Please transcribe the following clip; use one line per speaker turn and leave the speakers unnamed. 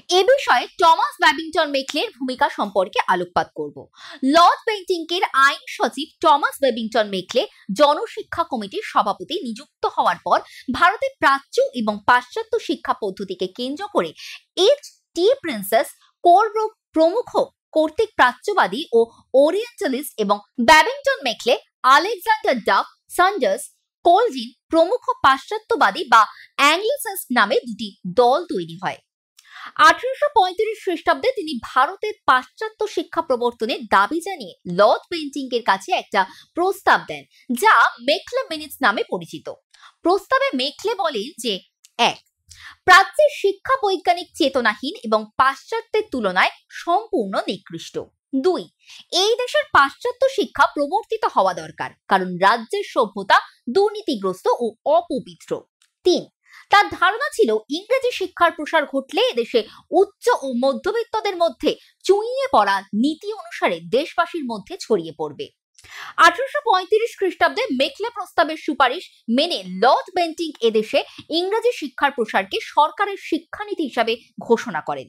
এ বিষয়ে Thomas Babington মেকলের ভূমিকা সম্পর্কে আলোকপাত করব। লর্ড বেন্টিঙ্কের আইন সচিব টমাস ব্যাবিংটন মেকলে জনশিক্ষা কমিটির সভাপতি নিযুক্ত হওয়ার পর ভারতের প্রাচ্য এবং পাশ্চাত্য শিক্ষা পদ্ধতিকে কেন্দ্র করে এইচ.টি. প্রিন্সেস, কোলব্রুক প্রমুখ কর্তৃক প্রাচ্যবাদী ও ওরিয়েন্টালিস্ট এবং Babington Macaulay, Alexander Duff, Sanders, কোলজিন প্রমুখ পাশ্চাত্যবাদী বা অ্যাংলো-স্যাক্সন নামে দুটি দল তৈরি হয়। 1835 খ্রিস্টাব্দে তিনি ভারতের পাশ্চাত্য শিক্ষা প্রবর্তনের দাবি জানিয়ে লর্ড বেন্টিঙ্কের কাছে একটা প্রস্তাব দেন, যা মেকলে মিনিটস নামে পরিচিত। প্রস্তাবে মেকলে বলেন যে 1. প্রাচ্যের শিক্ষা বৈজ্ঞানিক চেতনাহীন এবং পাশ্চাত্যের তুলনায় সম্পূর্ণ নিকৃষ্ট। 2. এই দেশের পাশ্চাত্য শিক্ষা প্রবর্তিত হওয়া দরকার, কারণ রাজ্যের সভ্যতা দুর্নীতিগ্রস্ত ও অপবিত্র। 3. তার ধারণা ছিল ইংরেজি শিক্ষার প্রসার ঘটলে এদেশে উচ্চ ও মধ্যবিত্তদের মধ্যে চুইয়ে পড়া নীতি অনুসারে দেশবাসীর মধ্যে ছড়িয়ে পড়বে। 1835 খ্রিস্টাব্দে মেকলে প্রস্তাবের সুপারিশ মেনে লর্ড বেন্টিঙ্ক এদেশে ইংরেজি শিক্ষার প্রসারকে সরকারের শিক্ষানীতি হিসাবে ঘোষণা করেন।